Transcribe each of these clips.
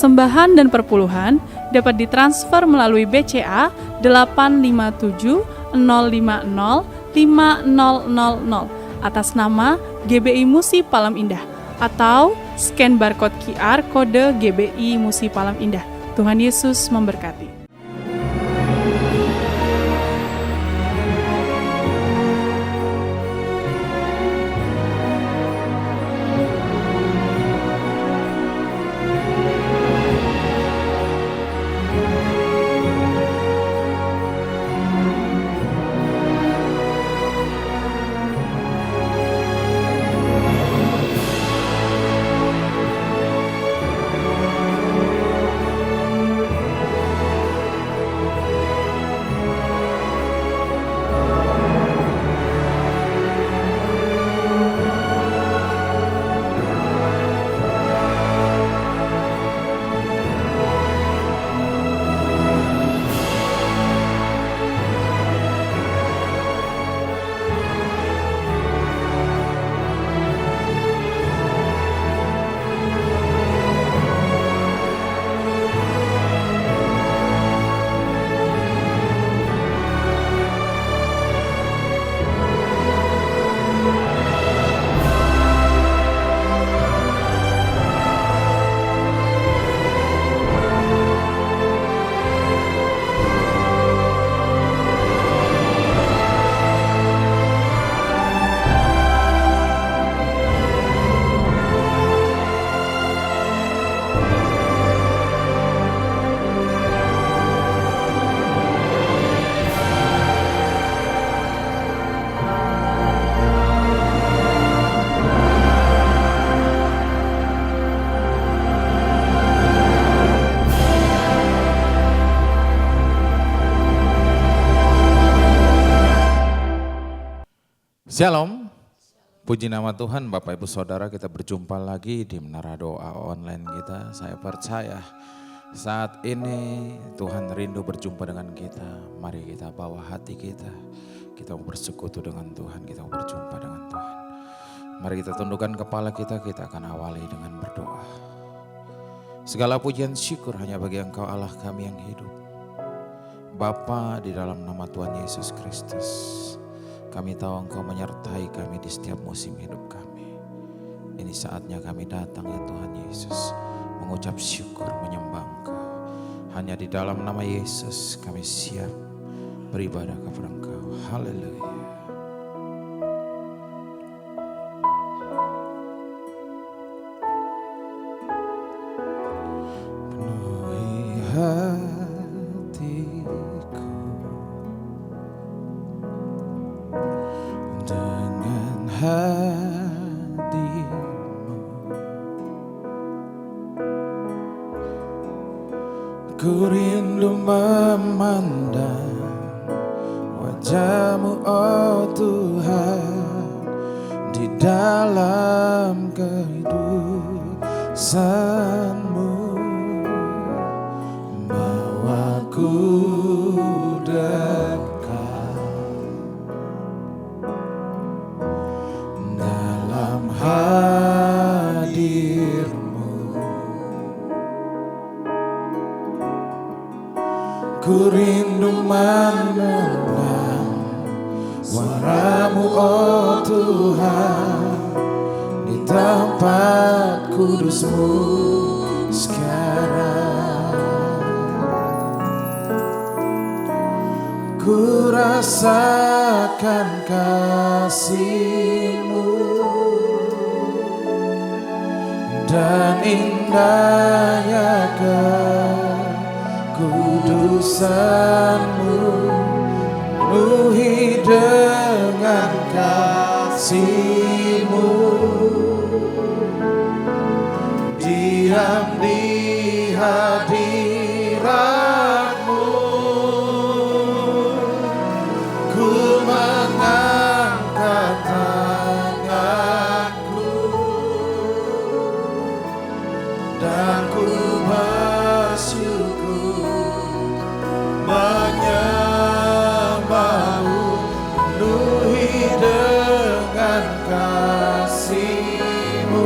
persembahan dan perpuluhan dapat ditransfer melalui BCA 857 050 5000 atas nama GBI Musi Palam Indah atau scan barcode QR kode GBI Musi Palam Indah. Tuhan Yesus memberkati. Shalom, puji nama Tuhan. Bapak Ibu Saudara, kita berjumpa lagi di Menara Doa online kita. Saya percaya saat ini Tuhan rindu berjumpa dengan kita. Mari kita bawa hati kita, kita mau bersekutu dengan Tuhan, kita mau berjumpa dengan Tuhan. Mari kita tundukkan kepala kita akan awali dengan berdoa. Segala pujian syukur hanya bagi Engkau Allah kami yang hidup. Bapa, di dalam nama Tuhan Yesus Kristus, kami tahu Engkau menyertai kami di setiap musim hidup kami. Ini saatnya kami datang ya Tuhan Yesus, mengucap syukur, menyembah Engkau. Hanya di dalam nama Yesus kami siap beribadah kepada Engkau. Haleluya. Penuhi hatiku dengan hadimu, ku rindu memandang wajah-Mu, oh Tuhan, di dalam kehidupan-Mu. Bawaku dekat dalam hadir-Mu, ku rindu mendengar suara-Mu, oh Tuhan, di tempat kudus-Mu sekarang. Ku rasakan kasih-Mu dan indahnya kekudusan-Mu, penuhi dengan kasih-Mu, diam di hadirat-Mu, ku mengangkat tanganku dan ku bersyukur menyembah-Mu, penuhi dengan kasih-Mu,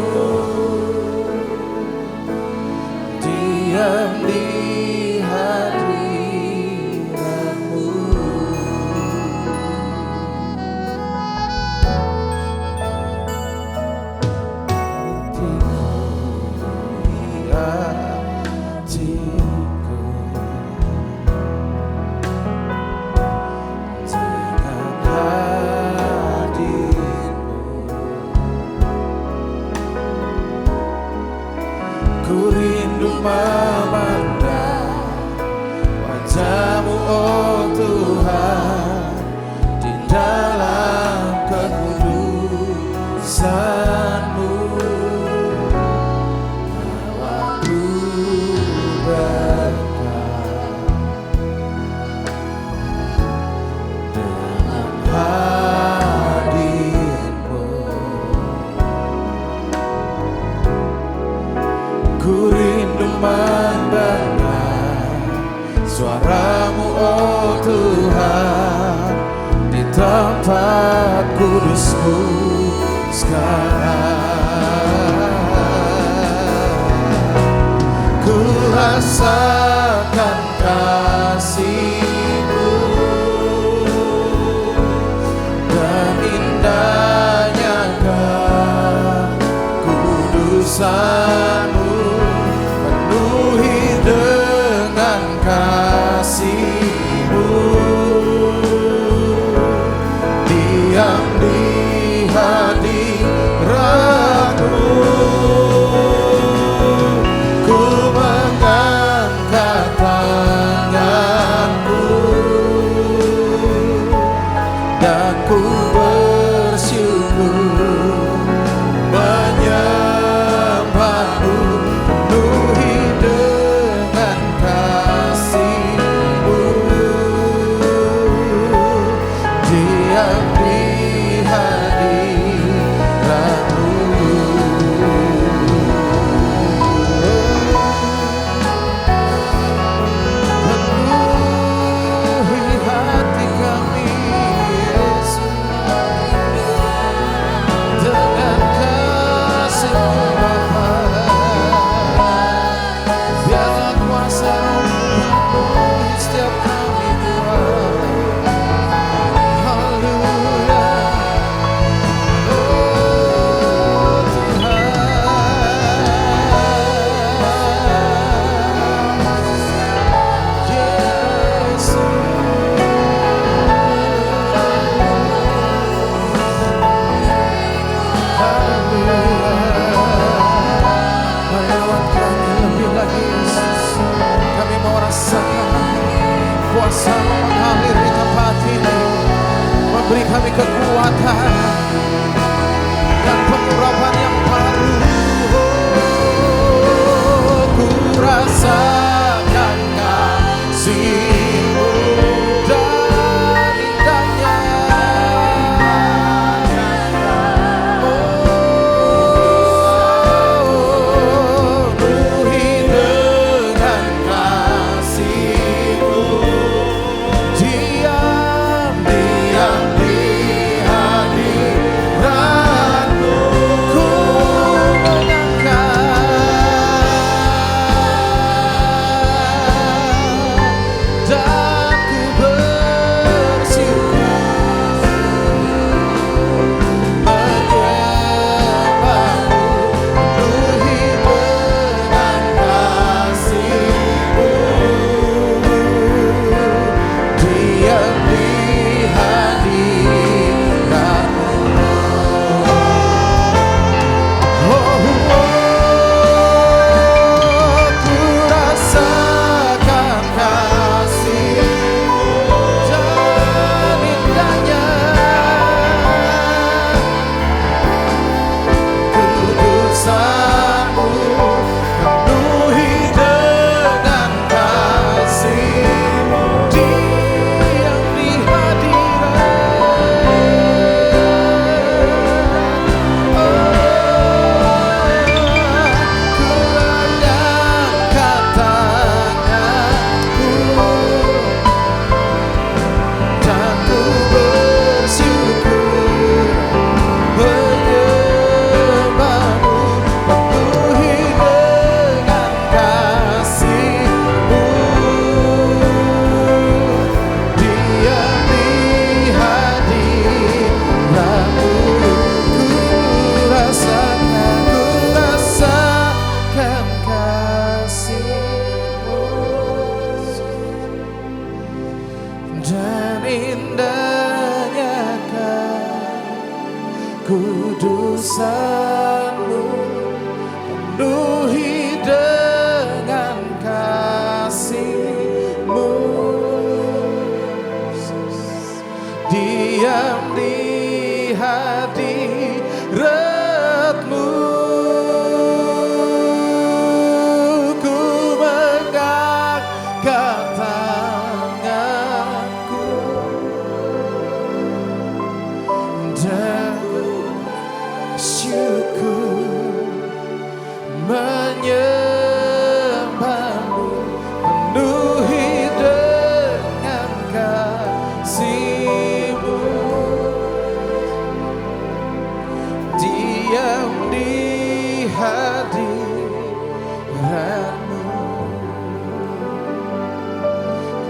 Ku rindu memandang wajah-Mu, oh Tuhan, di dalam kekudusan-Mu. Waktu berkat dengan hadir-Mu. Ku rindu mendengar suara-Mu, oh Tuhan, di tempat kudus-Mu sekarang. Ku rasakan kasih-Mu dan indahnya kekudusan-Mu, penuhi dengan kasih-Mu, diam di hadirat-Mu. Ku mengangkat tanganku dan ku bersyukur menyembah-Mu, penuhi dengan kasih-Mu, menyembahmu, penuhi dengan kasih-Mu, diam di hadirat-Mu,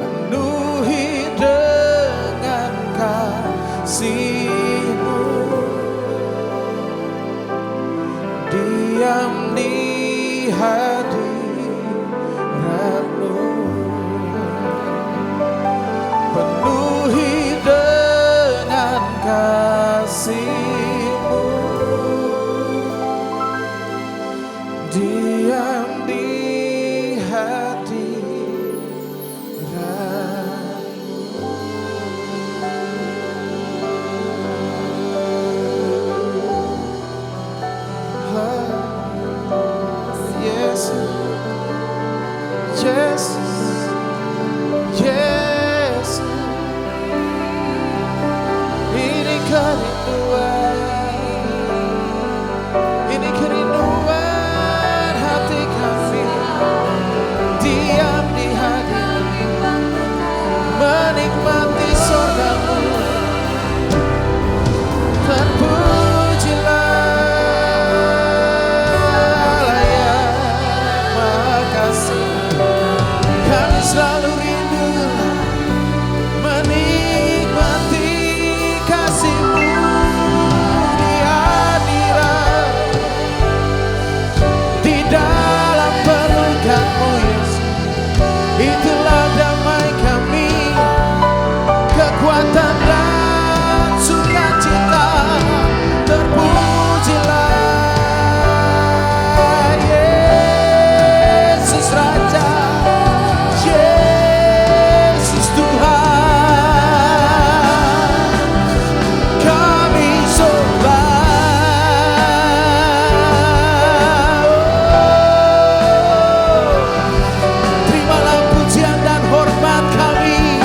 penuhi dengan kasih-Mu, diam di hadirat-Mu, penuhi dengan kasih-Mu, diam di hadirat-Mu. Yesus, Yesus, ini kerinduan hati kami, diam di hadirat, menikmati surga-Mu. Terpujilah layak makasih, kami selalu rindu menikmati kasih-Mu di hadirat, di dalam pelukan-Mu Yesus. Itulah damai kami, kekuatan dan sukacita. Terpujilah Yesus Raja, Yesus Tuhan, kami sembah. Terimalah pujian dan hormat kami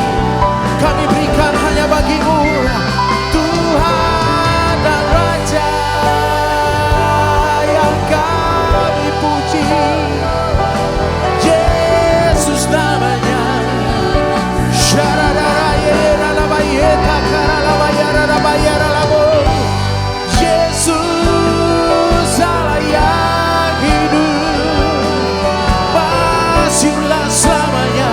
berikan hanya bagi-Mu, Tuhan dan Raja yang kami puji. Yesus namanya. Yesus Allah yang hidup, masyurlah selamanya.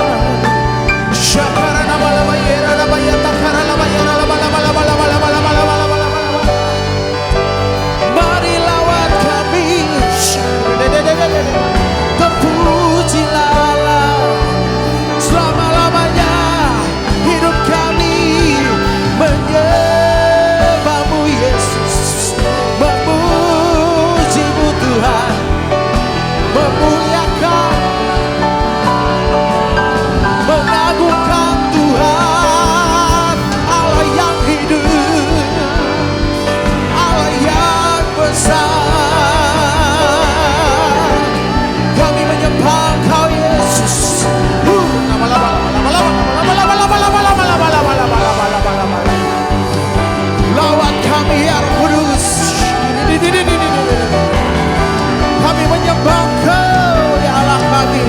Mari lawat kami, terpujilah Allah selama-lamanya. Hidup kami menyembah-Mu Yesus, memuji-Mu Tuhan, memuliakan, mengagungkan Tuhan, Allah yang hidup, Allah yang besar. Kami menyembah Engkau Yesus. Lawat kami ya Roh Kudus. Kami menyembah Engkau ya Allah kami.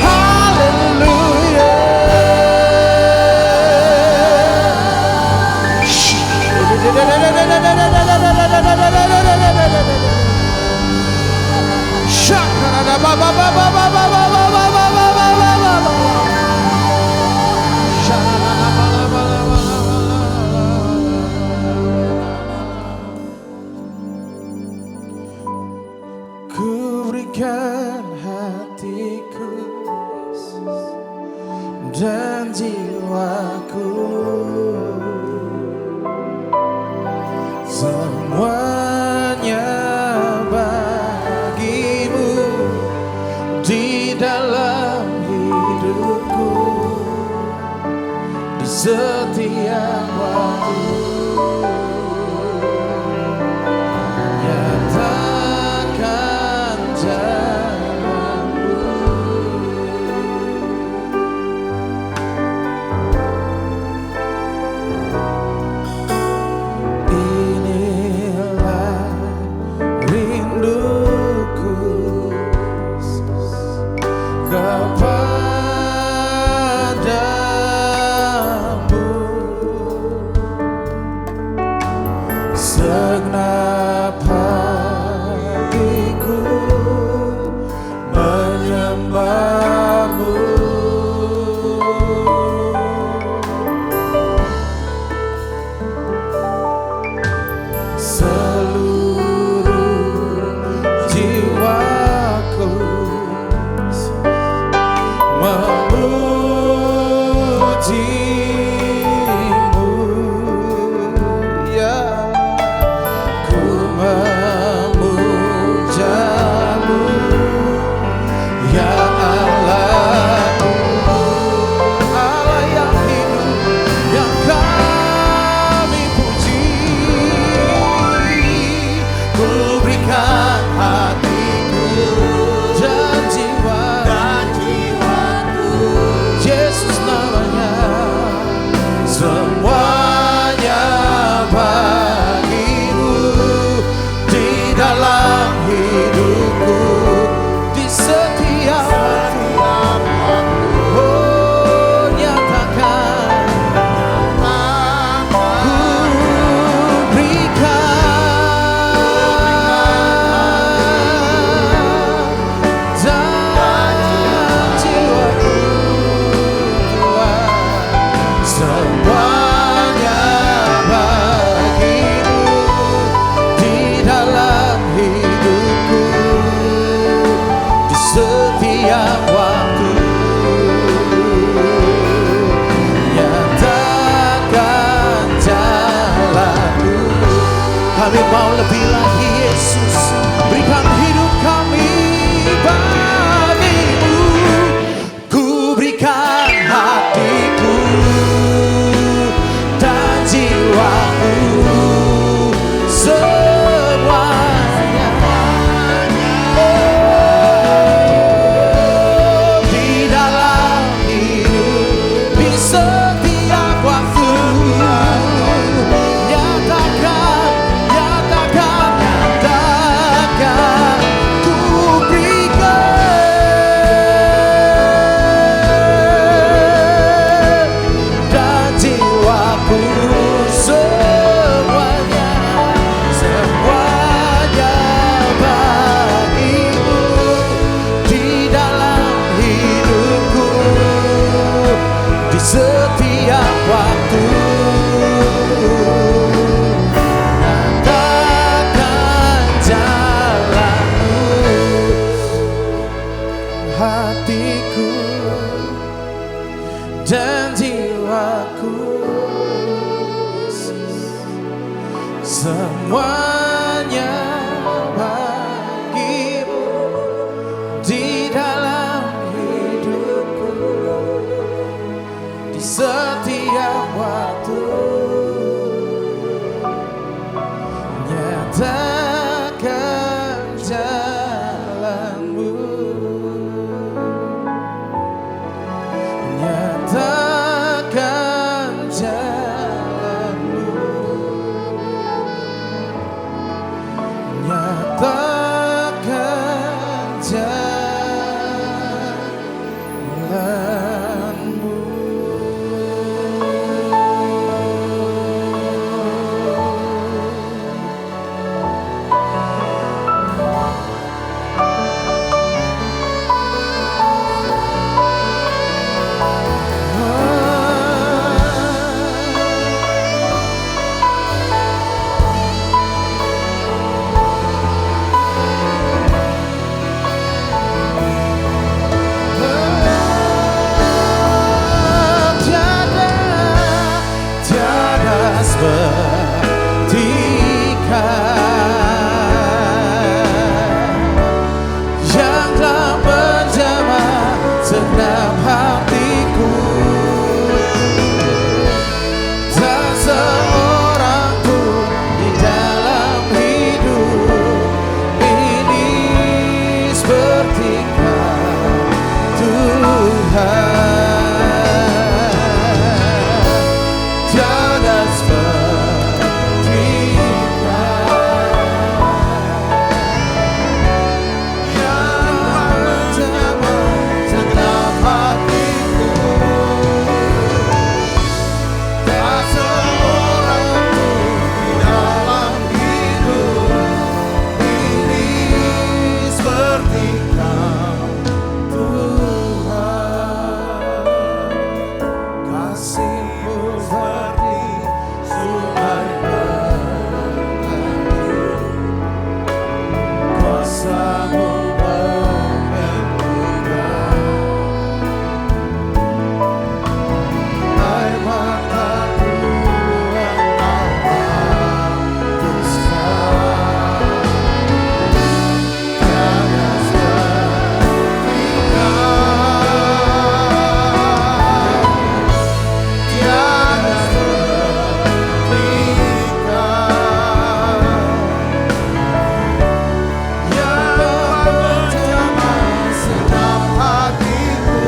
Haleluya. Ku berikan hatiku dan jiwaku, semuanya bagi-Mu di dalam hidupku, di setiap waktu. Nyatakan jalan-Mu, inilah rindu Kami mau lebih lagi Yesus, berikan hidup kami bagimu. Ku berikan hatiku dan jiwaku, semuanya. Di dalam hidup, di setiap waktu, nyatakan, ku berikan dan jiwaku, semuanya bagimu. Di dalam hidupku, di setiap waktu, nyatakan jalanmu. Hatiku dan jiwaku, semuanya bagimu. Di dalam hidupku, di setiap waktu, nyatakan jalanmu. Nyatakan jalanmu. Nyatakan jalanmu. Tiada seperti yang telah menjamah segenap hatiku. Tak seorang pun di dalam hidup ini seperti Kau, Tuhan. Tiada seperti yang menjamah segenap hatiku. Tak seorang pun di dalam hidup ini seperti Kau, Tuhan. Kasih-Mu seperti sungai mengalir, kuasa-Mu menyembuhkan. Air mataku Engkau hapuskan. Tiada seperti Kau. Tiada seperti Kau, yang menjamah segenap hatiku.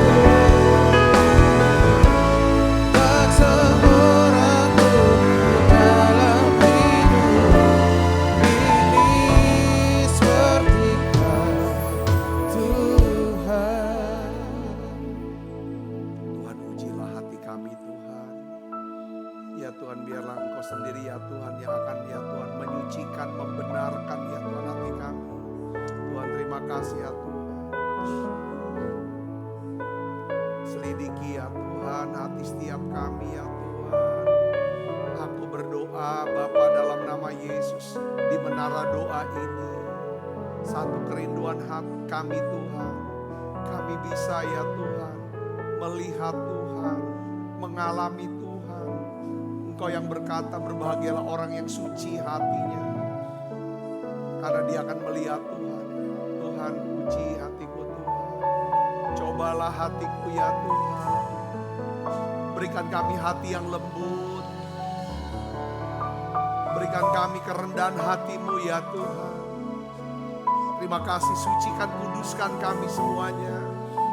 Tak seorang pun dalam hidup ini seperti Kau, Tuhan. Tuhan, ujilah hati kami Tuhan. Ya Tuhan, biarlah Engkau sendiri ya Tuhan yang akan ya Tuhan menyucikan, membenarkan ya Tuhan hati kami. Tuhan, terima kasih ya Tuhan. Selidiki ya Tuhan hati setiap kami ya Tuhan. Aku berdoa Bapa dalam nama Yesus di menara doa ini. Satu kerinduan hati kami Tuhan. Kami bisa ya Tuhan melihat Tuhan, mengalami Tuhan. Engkau yang berkata berbahagialah orang yang suci hatinya. Karena dia akan melihat Tuhan. Tuhan, uji hatiku Tuhan. Cobalah hatiku ya Tuhan. Berikan kami hati yang lembut. Berikan kami kerendahan hati-Mu ya Tuhan. Terima kasih, sucikan, kuduskan kami semuanya.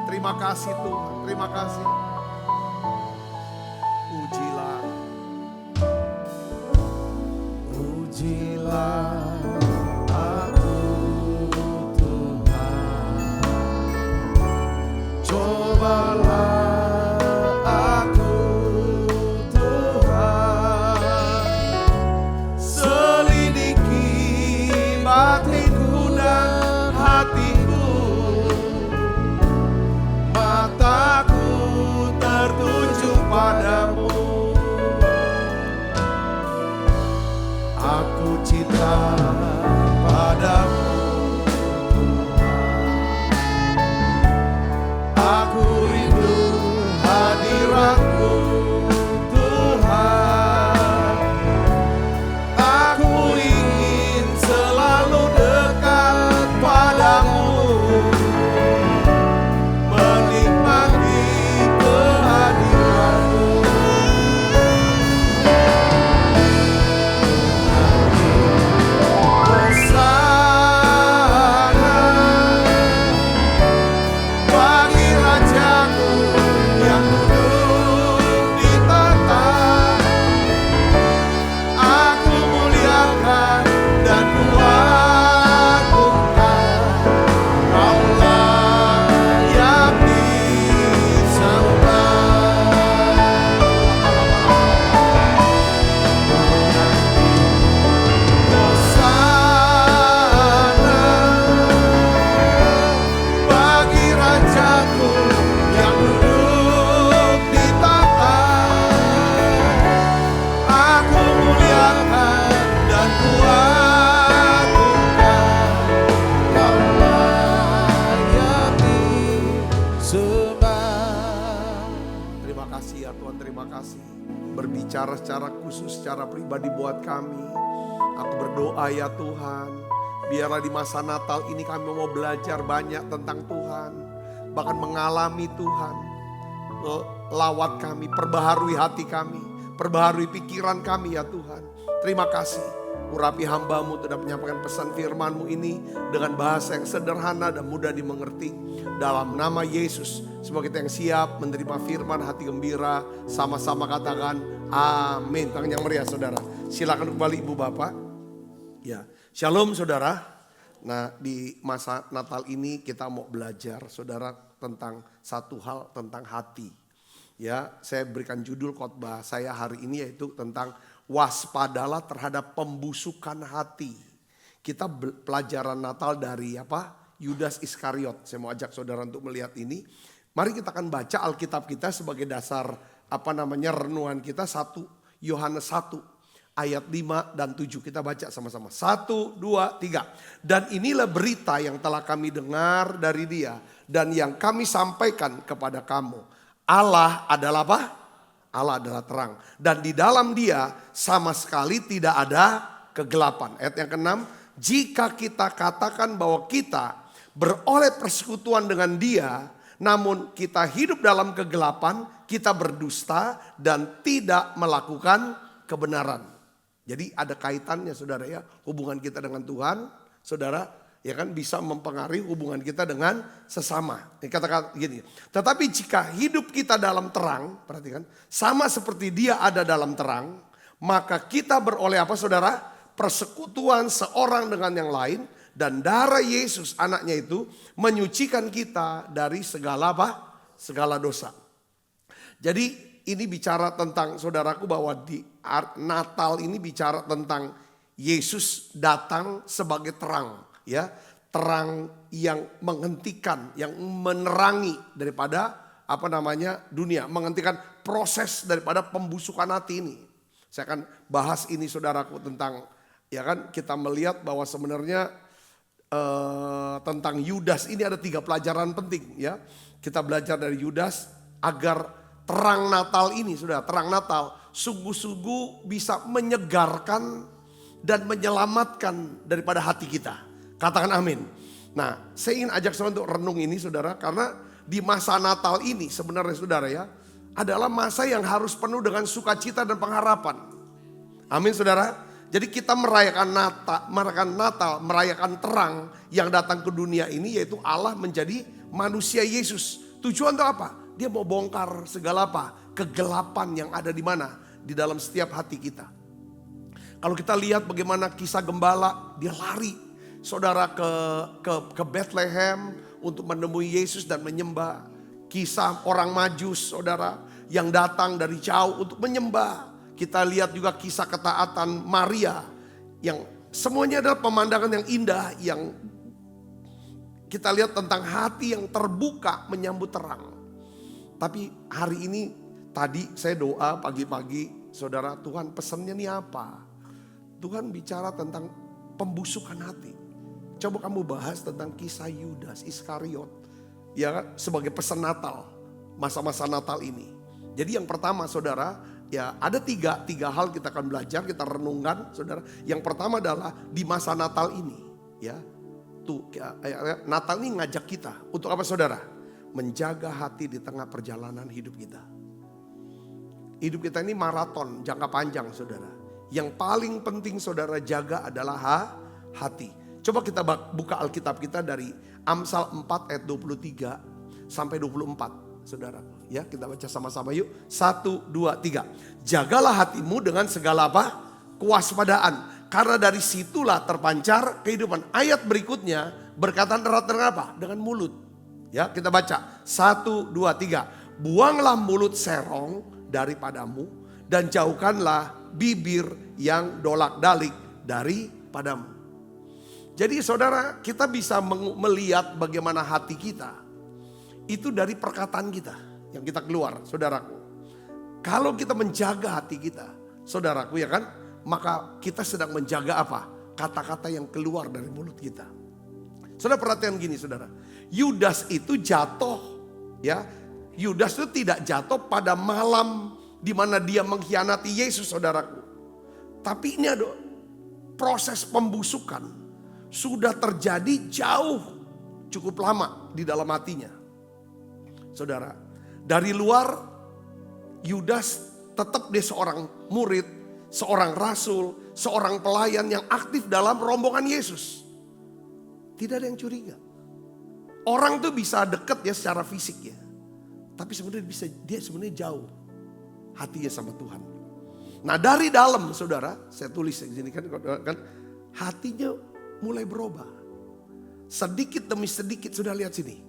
Terima kasih Tuhan, terima kasih. Ujilah. Ujilah aku Tuhan. Cobalah aku Tuhan. Selidiki batinku dan hatiku. Mataku tertuju padamu. Aku cinta padamu Tuhan. Aku rindu hadirat-Mu Tuhan. Aku ingin selalu dekat padamu. Menikmati kehadiran-Mu. Hosana bagi Rajaku yang duduk di tahta. Aku muliakan dan kuagungkan. Kaulah yang disembah. Hosana bagi Rajaku yang duduk di tahta. Aku muliakan dan kuagungkan. Kaulah yang disembah. Terima kasih ya Tuhan, terima kasih. Berbicara secara khusus, secara pribadi buat kami. Aku berdoa ya Tuhan, biarlah di masa Natal ini kami mau belajar banyak tentang Tuhan. Bahkan mengalami Tuhan. Lawat kami, perbaharui hati kami, perbaharui pikiran kami ya Tuhan. Terima kasih. Urapi hamba-Mu untuk menyampaikan pesan firman-Mu ini dengan bahasa yang sederhana dan mudah dimengerti. Dalam nama Yesus, semoga kita yang siap menerima firman, hati gembira, sama-sama katakan amin. Tangan yang meriah saudara. Silakan kembali Ibu Bapak. Ya, shalom saudara. Nah, di masa Natal ini kita mau belajar saudara tentang satu hal, tentang hati. Ya, saya berikan judul khotbah saya hari ini yaitu tentang waspadalah terhadap pembusukan hati. Kita pelajaran Natal dari Yudas Iskariot. Saya mau ajak saudara untuk melihat ini. Mari kita akan baca Alkitab kita sebagai dasar renungan kita 1 Yohanes 1 ayat 5 dan 7. Kita baca sama-sama. 1, 2, 3. Dan inilah berita yang telah kami dengar dari Dia dan yang kami sampaikan kepada kamu. Allah adalah apa? Allah adalah terang. Dan di dalam Dia sama sekali tidak ada kegelapan. Ayat yang ke-6. Jika kita katakan bahwa kita beroleh persekutuan dengan Dia, namun kita hidup dalam kegelapan, kita berdusta dan tidak melakukan kebenaran. Jadi ada kaitannya saudara ya, hubungan kita dengan Tuhan, saudara ya kan bisa mempengaruhi hubungan kita dengan sesama. Katakan gini, tetapi jika hidup kita dalam terang, perhatikan, sama seperti Dia ada dalam terang, maka kita beroleh apa saudara? Persekutuan seorang dengan yang lain, dan darah Yesus anaknya itu menyucikan kita dari segala segala dosa. Jadi ini bicara tentang saudaraku bahwa di Natal ini bicara tentang Yesus datang sebagai terang, ya, terang yang menghentikan, yang menerangi daripada dunia, menghentikan proses daripada pembusukan hati ini. Saya akan bahas ini saudaraku tentang, ya kan, kita melihat bahwa sebenarnya tentang Yudas ini ada 3 pelajaran penting, ya. Kita belajar dari Yudas agar terang Natal ini, sudah terang Natal sungguh-sungguh bisa menyegarkan dan menyelamatkan daripada hati kita. Katakan amin. Nah, saya ingin ajak saudara untuk renung ini saudara, karena di masa Natal ini sebenarnya saudara ya, adalah masa yang harus penuh dengan sukacita dan pengharapan. Amin saudara. Jadi kita merayakan Natal, merayakan terang yang datang ke dunia ini, yaitu Allah menjadi manusia Yesus. Tujuan itu apa? Dia mau bongkar segala apa? Kegelapan yang ada di mana? Di dalam setiap hati kita. Kalau kita lihat bagaimana kisah gembala, dia lari saudara ke Bethlehem untuk menemui Yesus dan menyembah. Kisah orang Majus saudara yang datang dari jauh untuk menyembah. Kita lihat juga kisah ketaatan Maria yang semuanya adalah pemandangan yang indah, yang kita lihat tentang hati yang terbuka menyambut terang. Tapi hari ini tadi saya doa pagi-pagi, saudara, Tuhan pesannya nih apa? Tuhan bicara tentang pembusukan hati. Coba kamu bahas tentang kisah Yudas Iskariot, ya kan, sebagai pesan Natal, masa-masa Natal ini. Jadi yang pertama saudara, ya ada tiga hal kita akan belajar, kita renungkan saudara. Yang pertama adalah di masa Natal ini, ya. Natal ini ngajak kita untuk apa saudara? Menjaga hati di tengah perjalanan hidup kita. Hidup kita ini maraton jangka panjang saudara. Yang paling penting saudara jaga adalah hati. Coba kita buka Alkitab kita dari Amsal 4 ayat 23 sampai 24 saudara. Ya, kita baca sama-sama yuk. 1, 2, 3. Jagalah hatimu dengan segala apa? Kewaspadaan. Karena dari situlah terpancar kehidupan. Ayat berikutnya berkaitan erat dengan apa? Dengan mulut. Ya, kita baca. 1, 2, 3. Buanglah mulut serong daripadamu dan jauhkanlah bibir yang dolak-dalik daripadamu. Jadi saudara, kita bisa melihat bagaimana hati kita itu dari perkataan kita yang kita keluar, saudaraku. Kalau kita menjaga hati kita, saudaraku ya kan, maka kita sedang menjaga apa? Kata-kata yang keluar dari mulut kita. Saudara perhatian gini saudara, Yudas itu jatuh ya. Yudas itu tidak jatuh pada malam di mana dia mengkhianati Yesus saudaraku. Tapi ini ada proses pembusukan sudah terjadi jauh cukup lama di dalam hatinya. Saudara, dari luar Yudas tetap dia seorang murid, seorang rasul, seorang pelayan yang aktif dalam rombongan Yesus. Tidak ada yang curiga. Orang tuh bisa deket ya secara fisik ya. Tapi sebenarnya dia sebenarnya jauh hatinya sama Tuhan. Nah dari dalam saudara, saya tulis di sini kan hatinya mulai berubah. Sedikit demi sedikit sudah lihat sini.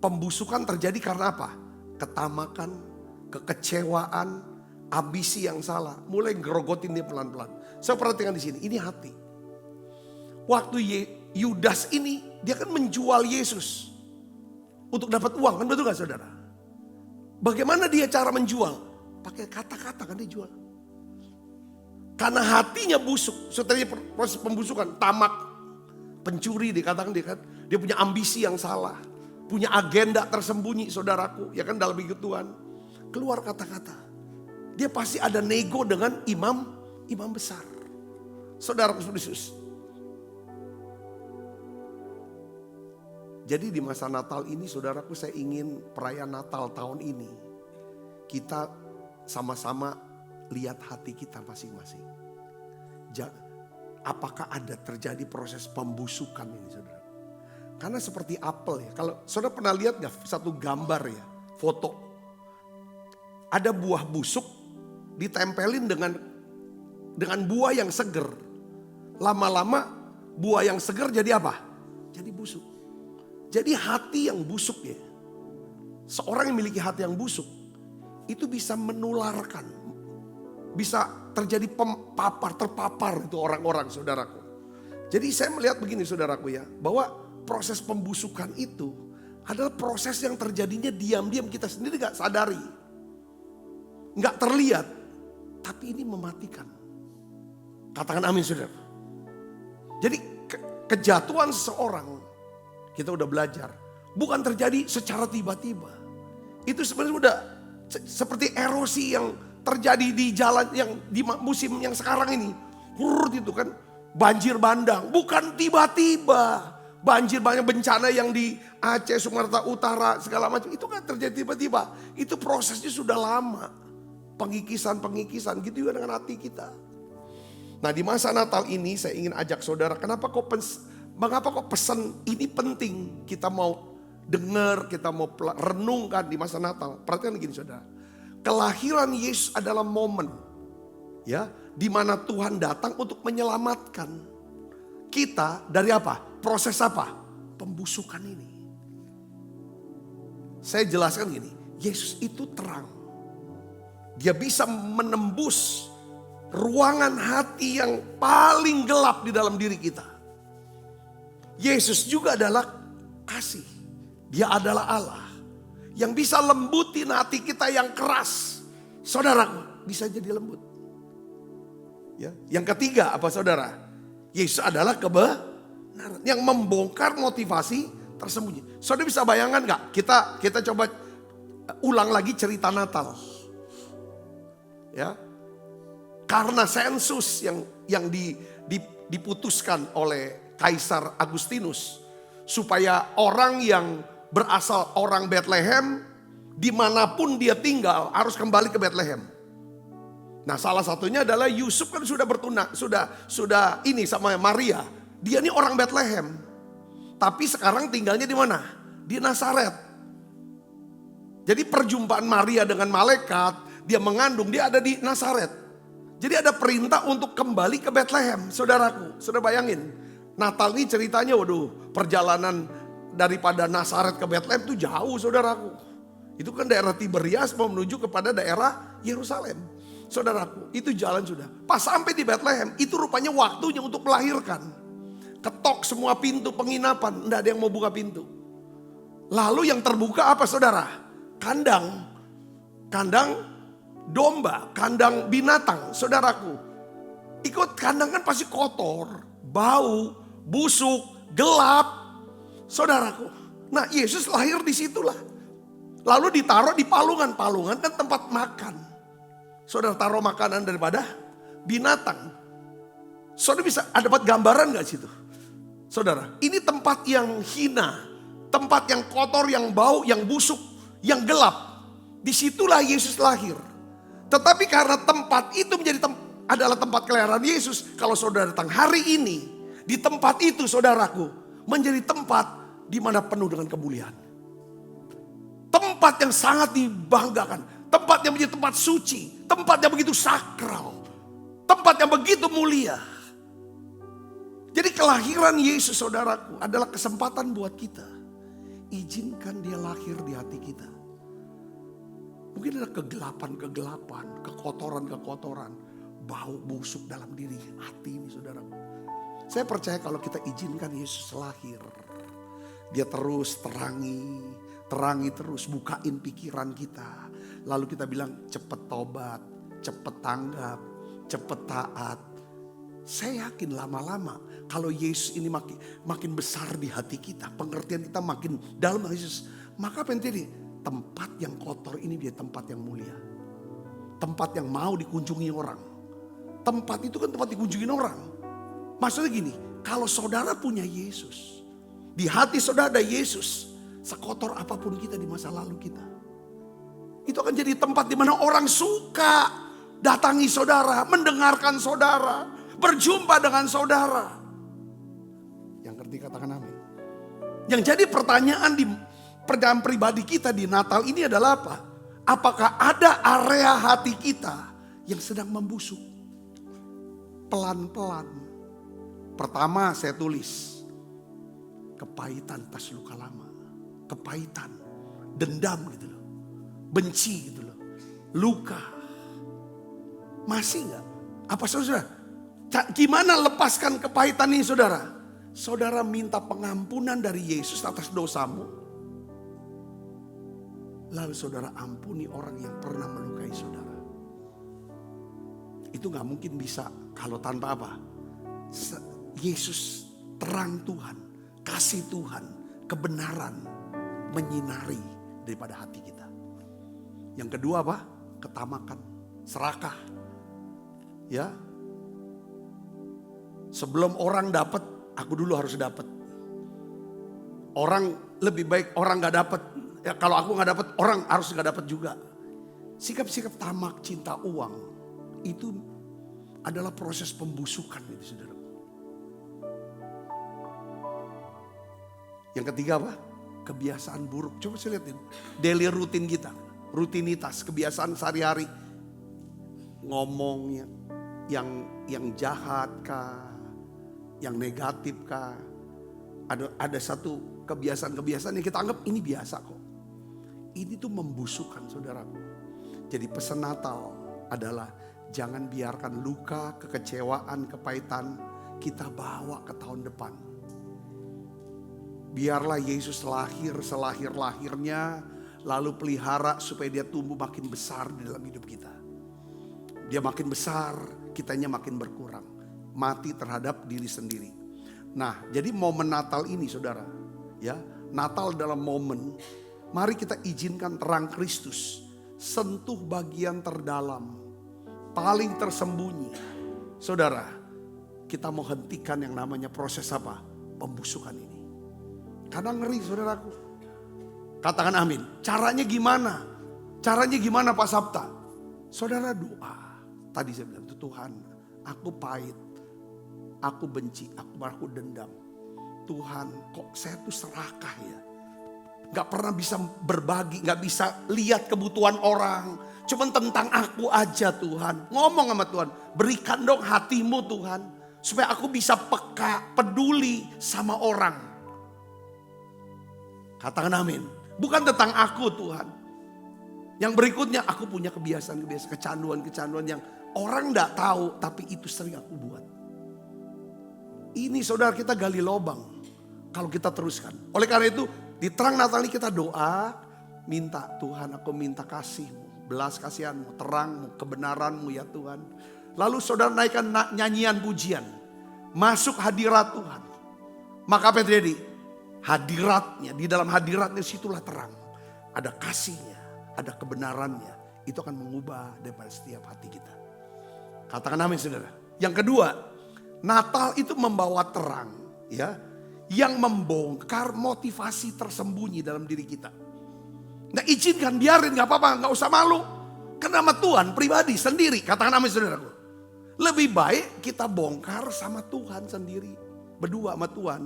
Pembusukan terjadi karena apa? Ketamakan, kekecewaan, ambisi yang salah. Mulai ngerogotin dia pelan-pelan. Saya perhatikan di sini, ini hati. Waktu Yudas ini dia kan menjual Yesus untuk dapat uang, kan betul gak saudara? Bagaimana dia cara menjual? Pakai kata-kata kan dia jual. Karena hatinya busuk. Setelah proses pembusukan, tamak, pencuri dikatakan dia kan. Dia punya ambisi yang salah. Punya agenda tersembunyi saudaraku. Ya kan dalam hidup Tuhan. Keluar kata-kata. Dia pasti ada nego dengan imam besar. Saudaraku Yesus. Jadi di masa Natal ini saudaraku, saya ingin perayaan Natal tahun ini kita sama-sama lihat hati kita masing-masing. Apakah ada terjadi proses pembusukan ini saudara? Karena seperti apel ya. Kalau saudara pernah lihat gak satu gambar ya, foto. Ada buah busuk ditempelin dengan buah yang seger. Lama-lama buah yang seger jadi apa? Jadi busuk. Jadi hati yang busuk ya. Seorang yang memiliki hati yang busuk itu bisa menularkan, bisa terjadi terpapar itu orang-orang saudaraku. Jadi saya melihat begini saudaraku ya, bahwa proses pembusukan itu adalah proses yang terjadinya diam-diam, kita sendiri gak sadari. Gak terlihat, tapi ini mematikan. Katakan amin saudara. Jadi kejatuhan seseorang, kita udah belajar, bukan terjadi secara tiba-tiba. Itu sebenarnya udah seperti erosi yang terjadi di jalan yang di musim yang sekarang ini. Hurut itu kan. banjir bandang. Bukan tiba-tiba. Banjir banyak bencana yang di Aceh, Sumatera Utara, segala macam. Itu kan terjadi tiba-tiba. Itu prosesnya sudah lama. Pengikisan, gitu juga dengan hati kita. Nah di masa Natal ini saya ingin ajak saudara, mengapa kok pesan ini penting? Kita mau dengar, kita mau renungkan di masa Natal. Perhatikan gini saudara. Kelahiran Yesus adalah momen ya di mana Tuhan datang untuk menyelamatkan kita dari apa? Proses apa? Pembusukan ini. Saya jelaskan gini, Yesus itu terang. Dia bisa menembus ruangan hati yang paling gelap di dalam diri kita. Yesus juga adalah kasih. Dia adalah Allah yang bisa lembutin hati kita yang keras. Saudaraku, bisa jadi lembut. Ya. Yang ketiga apa saudara? Yesus adalah kebenaran yang membongkar motivasi tersembunyi. Saudara bisa bayangkan gak? Kita coba ulang lagi cerita Natal. Ya. Karena sensus yang diputuskan oleh Kaisar Agustinus. Supaya orang yang berasal orang Bethlehem, dimanapun dia tinggal harus kembali ke Bethlehem. Nah salah satunya adalah Yusuf kan sudah bertunang, sudah ini sama Maria. Dia ini orang Bethlehem. Tapi sekarang tinggalnya di mana? Di Nazaret. Jadi perjumpaan Maria dengan malaikat, dia mengandung, dia ada di Nazaret. Jadi ada perintah untuk kembali ke Bethlehem, saudaraku. Saudara bayangin, Natal ini ceritanya waduh, perjalanan daripada Nazaret ke Bethlehem itu jauh saudaraku. Itu kan daerah Tiberias mau menuju kepada daerah Yerusalem. Saudaraku, itu jalan sudah. Pas sampai di Bethlehem, itu rupanya waktunya untuk melahirkan. Ketok semua pintu penginapan, enggak ada yang mau buka pintu. Lalu yang terbuka apa saudara? Kandang domba, kandang binatang, saudaraku. Ikut kandang kan pasti kotor, bau, busuk, gelap, saudaraku. Nah Yesus lahir di situlah. Lalu ditaruh di palungan kan tempat makan. Saudara taruh makanan daripada binatang. Saudara bisa dapat gambaran gak situ? Saudara, ini tempat yang hina, tempat yang kotor, yang bau, yang busuk, yang gelap. Disitulah Yesus lahir. Tetapi karena tempat itu adalah tempat kelahiran Yesus. Kalau saudara datang hari ini, di tempat itu saudaraku, menjadi tempat di mana penuh dengan kemuliaan. Tempat yang sangat dibanggakan. Tempat yang menjadi tempat suci. Tempat yang begitu sakral. Tempat yang begitu mulia. Jadi kelahiran Yesus saudaraku adalah kesempatan buat kita. Izinkan dia lahir di hati kita. Mungkin ada kegelapan, kekotoran, bau busuk dalam diri hati ini saudaraku. Saya percaya kalau kita izinkan Yesus lahir. Dia terus terangi terus, bukain pikiran kita. Lalu kita bilang cepet tobat, cepet tanggap, cepet taat. Saya yakin lama-lama kalau Yesus ini makin besar di hati kita, pengertian kita makin dalam Yesus, maka apa yang terjadi? Tempat yang kotor ini dia tempat yang mulia. Tempat yang mau dikunjungi orang. Tempat itu kan tempat dikunjungi orang. Maksudnya gini, kalau saudara punya Yesus, di hati saudara ada Yesus, sekotor apapun kita di masa lalu kita, itu akan jadi tempat di mana orang suka datangi saudara, mendengarkan saudara, berjumpa dengan saudara. Yang ngerti katakan amin. Yang jadi pertanyaan pribadi kita di Natal ini adalah apa? Apakah ada area hati kita yang sedang membusuk? Pelan-pelan. Pertama saya tulis, kepahitan pas luka lama. Kepahitan, dendam gitu loh. Benci gitu loh. Luka. Masih gak? Apa saudara? Gimana lepaskan kepahitan ini saudara? Saudara minta pengampunan dari Yesus atas dosamu. Lalu saudara ampuni orang yang pernah melukai saudara. Itu gak mungkin bisa kalau tanpa apa? Yesus, terang Tuhan, kasih Tuhan, kebenaran menyinari daripada hati kita. Yang kedua apa? Ketamakan, serakah. Ya. Sebelum orang dapat, aku dulu harus dapat. Orang lebih baik orang gak dapat. Ya, kalau aku gak dapat, orang harus gak dapat juga. Sikap-sikap tamak, cinta uang, itu adalah proses pembusukan itu, saudara. Yang ketiga apa? Kebiasaan buruk. Coba saya lihatin. Daily rutin kita. Rutinitas, kebiasaan sehari-hari. Ngomongnya yang jahat kah? Yang negatif kah? Ada satu kebiasaan-kebiasaan yang kita anggap ini biasa kok. Ini tuh membusukkan, saudaraku. Jadi pesan Natal adalah jangan biarkan luka, kekecewaan, kepahitan kita bawa ke tahun depan. Biarlah Yesus lahir selahir-lahirnya, lalu pelihara supaya dia tumbuh makin besar di dalam hidup kita. Dia makin besar, kitanya makin berkurang. Mati terhadap diri sendiri. Nah, jadi momen Natal ini, saudara, ya, Natal dalam momen, mari kita izinkan terang Kristus sentuh bagian terdalam, paling tersembunyi. Saudara, kita mau hentikan yang namanya proses apa? Pembusukan ini. Karena ngeri, saudaraku. Katakan amin. Caranya gimana? Caranya gimana Pak Sabta? Saudara doa. Tadi saya bilang, Tuhan, aku pahit, aku benci, aku dendam. Tuhan, kok saya tuh serakah ya? Gak pernah bisa berbagi, gak bisa lihat kebutuhan orang. Cuman tentang aku aja Tuhan. Ngomong sama Tuhan, berikan dong hatimu Tuhan. Supaya aku bisa peka, peduli sama orang. Katakan amin. Bukan tentang aku Tuhan. Yang berikutnya, aku punya kebiasaan-kebiasaan, kecanduan-kecanduan yang orang gak tahu, tapi itu sering aku buat. Ini saudara, kita gali lobang kalau kita teruskan. Oleh karena itu, di terang Natal ini kita doa, minta Tuhan, aku minta kasih-Mu, belas kasihan-Mu, terang-Mu, kebenaran-Mu ya Tuhan. Lalu saudara naikkan nyanyian pujian, masuk hadirat Tuhan. Maka apa yang terjadi? Hadiratnya, di dalam hadiratnya situlah terang. Ada kasihnya, ada kebenarannya. Itu akan mengubah daripada setiap hati kita. Katakan amin saudara. Yang kedua, Natal itu membawa terang, ya, yang membongkar motivasi tersembunyi dalam diri kita. Nah, izinkan, biarin, gak apa-apa, gak usah malu. Karena sama Tuhan pribadi sendiri, katakan amin saudaraku. Lebih baik kita bongkar sama Tuhan sendiri, berdua sama Tuhan.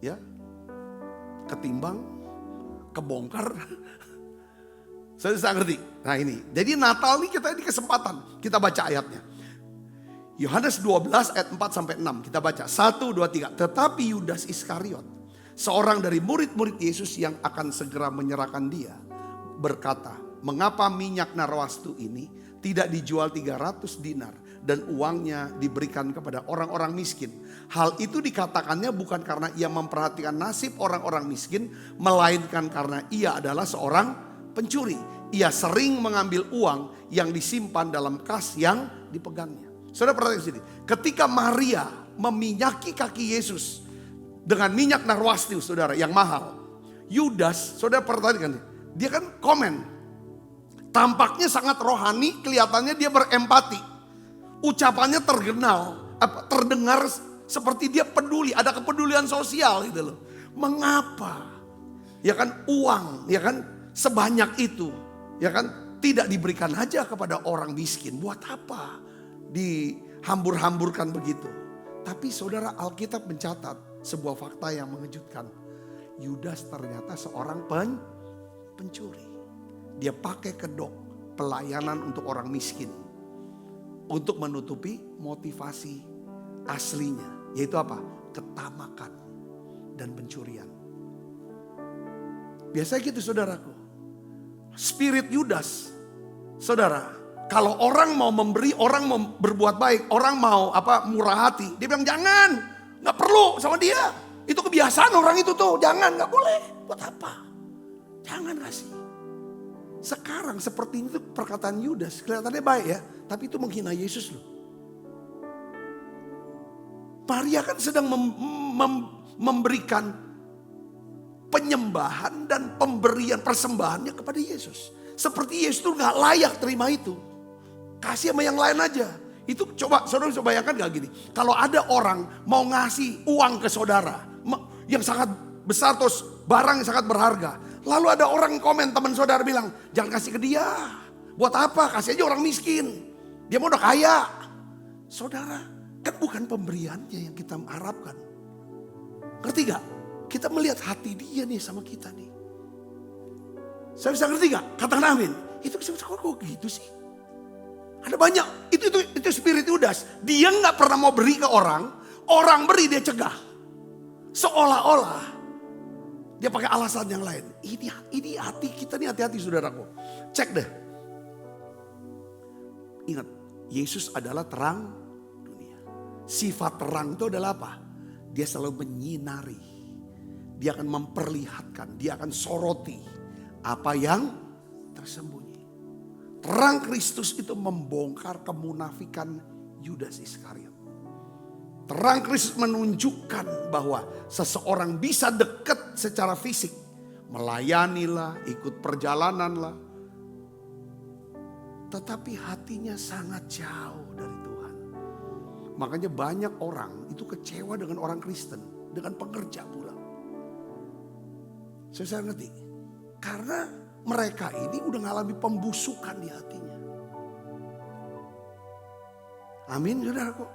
Ya, ketimbang kebongkar. Saya ngerti. Nah ini, jadi Natal ini kita ini kesempatan. Kita baca ayatnya. Yohanes 12 ayat 4 sampai 6. Kita baca 1, 2, 3. Tetapi Yudas Iskariot, seorang dari murid-murid Yesus yang akan segera menyerahkan dia, berkata, mengapa minyak narwastu ini tidak dijual 300 dinar dan uangnya diberikan kepada orang-orang miskin? Hal itu dikatakannya bukan karena ia memperhatikan nasib orang-orang miskin, melainkan karena ia adalah seorang pencuri. Ia sering mengambil uang yang disimpan dalam kas yang dipegangnya. Saudara perhatikan sini, ketika Maria meminyaki kaki Yesus dengan minyak narwastu, saudara, yang mahal, Yudas, saudara perhatikan, dia kan komen, tampaknya sangat rohani, kelihatannya dia berempati, ucapannya terdengar seperti dia peduli, ada kepedulian sosial gitu loh. Mengapa? Ya kan uang, ya kan sebanyak itu, ya kan tidak diberikan aja kepada orang miskin. Buat apa dihambur-hamburkan begitu? Tapi saudara, Alkitab mencatat sebuah fakta yang mengejutkan. Yudas ternyata seorang pencuri. Dia pakai kedok pelayanan untuk orang miskin untuk menutupi motivasi aslinya, yaitu apa? Ketamakan dan pencurian. Biasanya gitu saudaraku. Spirit Yudas, saudara, kalau orang mau memberi, orang mau berbuat baik, orang mau murah hati, dia bilang jangan, nggak perlu sama dia. Itu kebiasaan orang itu tuh, jangan, nggak boleh. Buat apa? Jangan kasih. Sekarang seperti itu perkataan Yudas, kelihatannya baik ya, tapi itu menghina Yesus loh. Maria kan sedang memberikan penyembahan dan pemberian persembahannya kepada Yesus. Seperti Yesus tuh gak layak terima itu. Kasih sama yang lain aja. Itu coba saudara bisa bayangkan gak gini. Kalau ada orang mau ngasih uang ke saudara yang sangat besar, terus barang yang sangat berharga. Lalu ada orang komen, teman saudara bilang, jangan kasih ke dia. Buat apa? Kasih aja orang miskin. Dia mau udah kaya. Saudara, kan bukan pemberiannya yang kita harapkan. Ngerti gak? Kita melihat hati dia nih sama kita nih. Saya bisa ngerti gak? Katakan amin. Itu kok gitu sih? Ada banyak, itu spirit Yudas. Dia gak pernah mau beri ke orang beri dia cegah. Seolah-olah dia pakai alasan yang lain. Ini hati kita nih, hati-hati saudaraku. Cek deh. Ingat, Yesus adalah terang dunia. Sifat terang itu adalah apa? Dia selalu menyinari. Dia akan memperlihatkan, dia akan soroti apa yang tersembunyi. Terang Kristus itu membongkar kemunafikan Yudas Iskariot. Terang Kristus menunjukkan bahwa seseorang bisa dekat secara fisik. Melayanilah, ikut perjalananlah. Tetapi hatinya sangat jauh dari Tuhan. Makanya banyak orang itu kecewa dengan orang Kristen. Dengan pengerja pula. Saya ngerti. Karena mereka ini udah ngalami pembusukan di hatinya. Amin, saudaraku.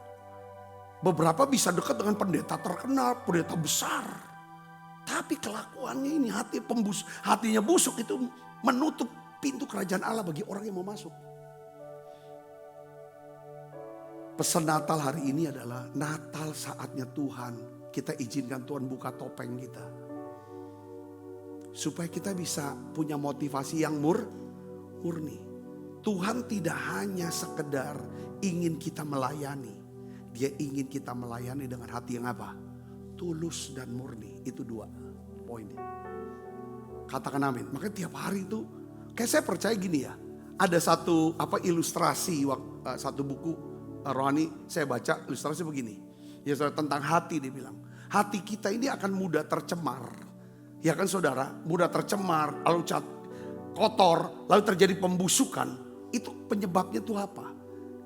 Beberapa bisa dekat dengan pendeta terkenal, pendeta besar. Tapi kelakuannya ini hatinya busuk itu menutup pintu kerajaan Allah bagi orang yang mau masuk. Pesan Natal hari ini adalah Natal saatnya Tuhan. Kita izinkan Tuhan buka topeng kita. Supaya kita bisa punya motivasi yang murni. Tuhan tidak hanya sekedar ingin kita melayani. Dia ingin kita melayani dengan hati yang apa? Tulus dan murni. Itu 2 poinnya. Katakan amin. Makanya tiap hari itu, kayak saya percaya gini ya. Ada satu ilustrasi, satu buku rohani saya baca, ilustrasi begini. Ya tentang hati dia bilang. Hati kita ini akan mudah tercemar. Ya kan saudara, mudah tercemar, lalu kotor, lalu terjadi pembusukan. Itu penyebabnya itu apa?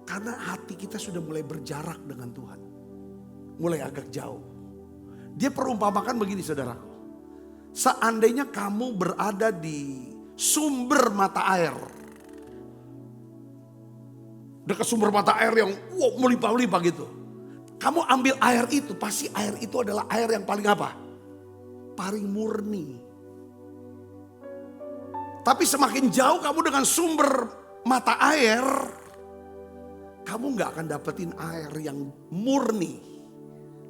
Karena hati kita sudah mulai berjarak dengan Tuhan. Mulai agak jauh. Dia perumpamakan begini saudara. Seandainya kamu berada di sumber mata air. Dekat sumber mata air yang melimpah-limpah gitu. Kamu ambil air itu, pasti air itu adalah air yang paling apa? Paling murni. Tapi semakin jauh kamu dengan sumber mata air, kamu gak akan dapetin air yang murni.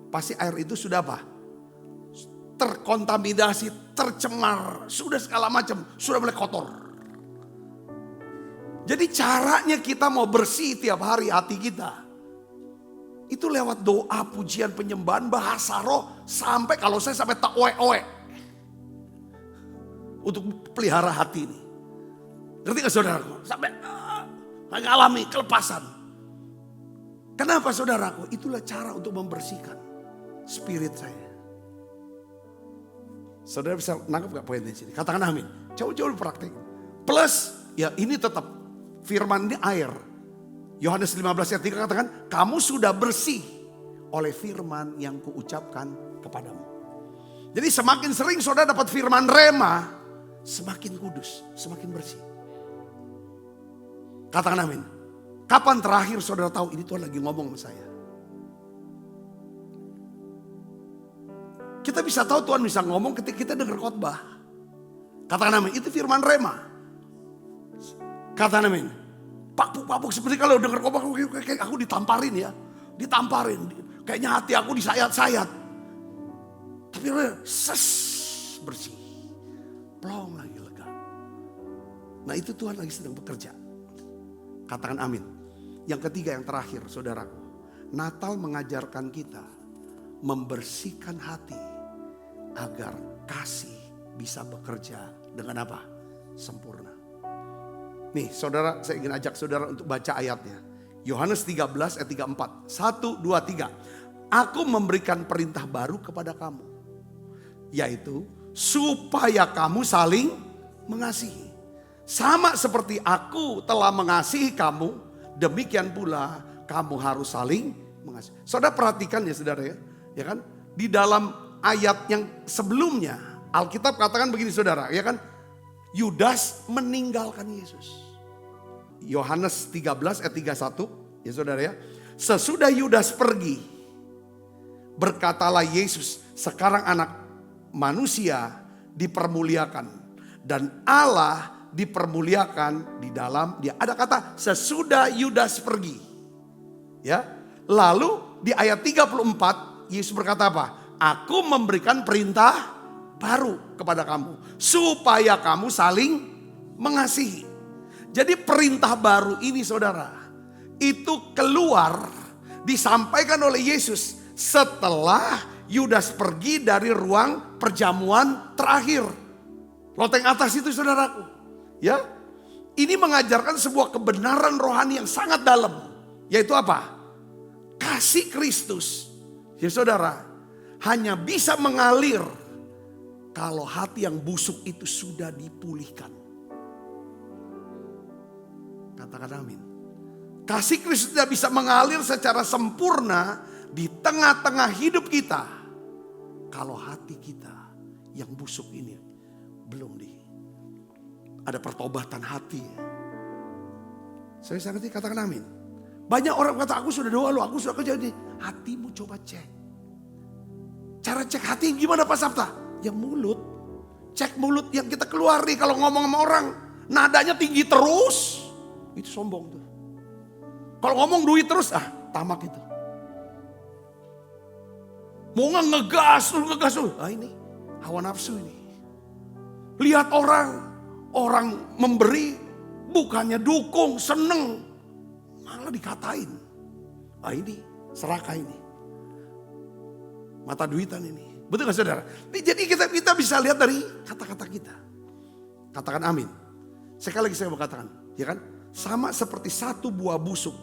Pasti air itu sudah apa? Terkontaminasi, tercemar, sudah segala macam, sudah mulai kotor. Jadi caranya kita mau bersih tiap hari hati kita. Itu lewat doa, pujian, penyembahan, bahasa roh. Sampai kalau saya sampai tak oe-oe. Untuk pelihara hati ini. Ngerti gak saudaraku? Sampai mengalami kelepasan. Kenapa saudaraku? Itulah cara untuk membersihkan spirit saya. Saudara bisa nangkep gak poinnya di sini? Katakan amin. Jauh-jauh praktik. Plus ya ini tetap firman ini air. Yohanes 15 ayat 3 katakan, kamu sudah bersih oleh firman yang kuucapkan kepadamu. Jadi semakin sering saudara dapat firman rema, semakin kudus, semakin bersih. Katakan amin. Kapan terakhir saudara tahu ini Tuhan lagi ngomong sama saya? Kita bisa tahu Tuhan bisa ngomong ketika kita dengar khotbah. Katakan amin, itu firman rema. Katakan amin. Papuk-papuk seperti kalau dengar khotbah kayak aku ditamparin ya. Ditamparin. Kayaknya hati aku disayat-sayat. Tapi bersih. Plong lagi lega. Nah itu Tuhan lagi sedang bekerja. Katakan amin. Yang ketiga yang terakhir saudaraku. Natal mengajarkan kita membersihkan hati. Agar kasih bisa bekerja dengan apa? Sempurna. Nih saudara, saya ingin ajak saudara untuk baca ayatnya. Yohanes 13 ayat 34. 1, 2, 3. Aku memberikan perintah baru kepada kamu. Yaitu supaya kamu saling mengasihi. Sama seperti aku telah mengasihi kamu. Demikian pula kamu harus saling mengasihi. Saudara perhatikan ya saudara ya. Ya kan? Di dalam ayat yang sebelumnya Alkitab katakan begini saudara, ya kan? Yudas meninggalkan Yesus. Yohanes 13 ayat 31 ya saudara ya. Sesudah Yudas pergi, berkatalah Yesus, sekarang anak manusia dipermuliakan dan Allah dipermuliakan di dalam dia. Ada kata sesudah Yudas pergi. Ya. Lalu di ayat 34 Yesus berkata apa? Aku memberikan perintah baru kepada kamu supaya kamu saling mengasihi. Jadi perintah baru ini saudara, itu keluar disampaikan oleh Yesus setelah Yudas pergi dari ruang perjamuan terakhir. Loteng atas itu saudaraku. Ya, ini mengajarkan sebuah kebenaran rohani yang sangat dalam. Yaitu apa? Kasih Kristus. Ya saudara, hanya bisa mengalir kalau hati yang busuk itu sudah dipulihkan. Katakan amin. Kasih Kristus tidak bisa mengalir secara sempurna di tengah-tengah hidup kita kalau hati kita yang busuk ini belum ada pertobatan hati. Saya ngerti, katakan amin. Banyak orang kata aku sudah doa loh, aku sudah kerja ini. Hatimu coba cek. Cara cek hati gimana Pak Sabta? Yang mulut. Cek mulut yang kita keluar nih kalau ngomong sama orang. Nadanya tinggi terus. Itu sombong tuh. Kalau ngomong duit terus, tamak itu. Mau ngegas lu. Ini hawa nafsu ini. Lihat orang memberi bukannya dukung, seneng. Malah dikatain. Ini serakah ini. Mata duitan ini. Betul gak saudara? Jadi kita bisa lihat dari kata-kata kita. Katakan amin. Sekali lagi saya mau katakan. Ya kan? Sama seperti satu buah busuk.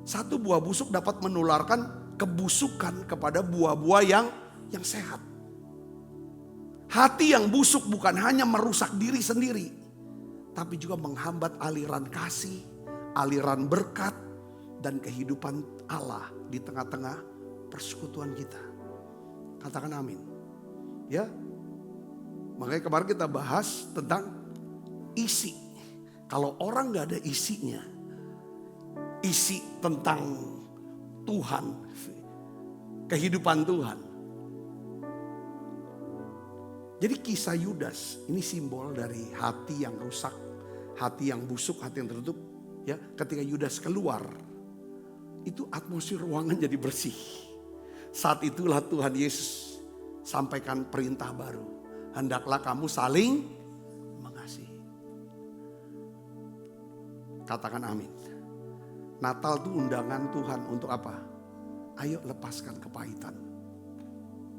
Satu buah busuk dapat menularkan kebusukan kepada buah-buah yang sehat. Hati yang busuk bukan hanya merusak diri sendiri. Tapi juga menghambat aliran kasih, aliran berkat, dan kehidupan Allah di tengah-tengah persekutuan kita. Katakan amin. Ya. Makanya kemarin kita bahas tentang isi. Kalau orang gak ada isinya, isi tentang Tuhan, kehidupan Tuhan. Jadi kisah Yudas ini simbol dari hati yang rusak, hati yang busuk, hati yang tertutup. Ya, ketika Yudas keluar, itu atmosfer ruangan jadi bersih. Saat itulah Tuhan Yesus sampaikan perintah baru. Hendaklah kamu saling mengasihi. Katakan amin. Natal itu undangan Tuhan untuk apa? Ayo lepaskan kepahitan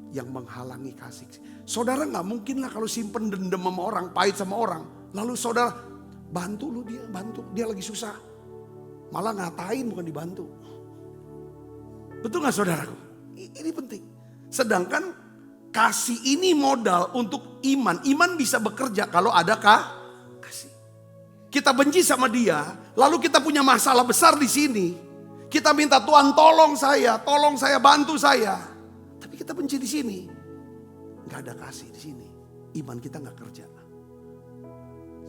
yang menghalangi kasih. Saudara gak mungkin lah kalau simpen dendam sama orang, pahit sama orang. Lalu saudara bantu lu dia, bantu. Dia lagi susah. Malah ngatain bukan dibantu. Betul gak saudaraku? Ini penting. Sedangkan kasih ini modal untuk iman. Iman bisa bekerja kalau ada kasih. Kita benci sama dia, lalu kita punya masalah besar di sini. Kita minta Tuhan tolong saya, bantu saya. Tapi kita benci di sini. Gak ada kasih di sini. Iman kita gak kerja.